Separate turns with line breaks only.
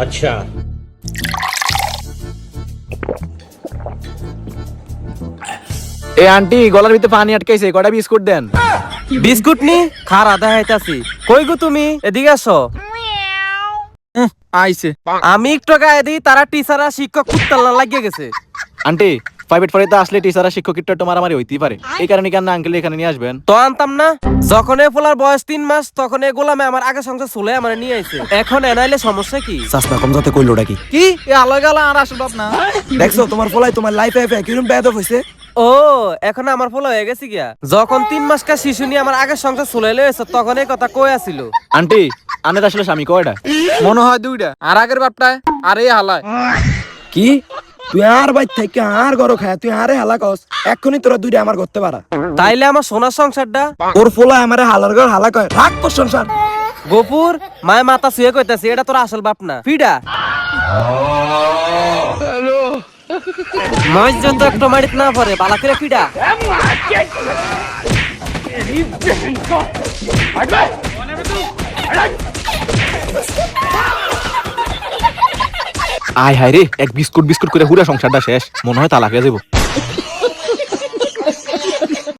अच्छा
এ আন্টি গলার ভিতরে পানি আটকাইছে, কয়টা বিস্কুট দেন।
বিস্কুট নি খারা দেখাইতাছি। কই গো তুমি, এদিকে আসো।
আইছে
আমি একটু গায়ে দিই, তারা টিচাররা শিক্ষক কুত্তাল্লা লাগিয়ে গেছে।
আন্টি প্রাইভেট পড়াইতে আসলে টিচাররা শিক্ষক একটু মারামারি হইতেই পারে, এই কারণে কেন আঙ্কেল এখানে নিয়ে আসবেন।
তো আনতাম না, যখন এ ফোলার বয়স 3 মাস তখন এ গোলামে আমার আগে সংসার চলে আমার নিয়ে আইছে। এখন এনাইলে সমস্যা কি?
চাষনা কম যাতে কইলোটা কি
কি এ আলো গেল আর আসল বাপ না।
দেখছো তোমার ফলাই তোমার লাইফে কিরকম বেয়াদব হইছে।
ও এখন আমার ফোলা হয়ে গেছে গিয়া। যখন 3 মাসকার শিশু নিয়ে আমার আগে সংসার চলে এসে তখন এই কথা কই আসিল।
আন্টি আনের আসলে স্বামী কয়টা?
মনে হয় 2টা, আর আগের বাপটায় আর এই হালায়।
কি তুই আর বাইর থেকে আর গরো খায় তুই আরে হালা কস, এক্ষুনি তোরা 2টা আমার করতে পারা।
তাইলে আমার সোনার সংসারটা
ওর ফলা আমারে হালার ঘর হালা কয়, রাগ তোর সংসার।
গোপুর মায় মাথা শুয়ে কইতাছে এটা তোর আসল বাপ না ফিডা। মজ যত একটু মারিত না পারে বালা করে ফিডা।
আয় হায় রে, এক বিস্কুট বিস্কুট করে পুরো সংসারটা শেষ, মনে হয় তালাক হয়ে যাবো।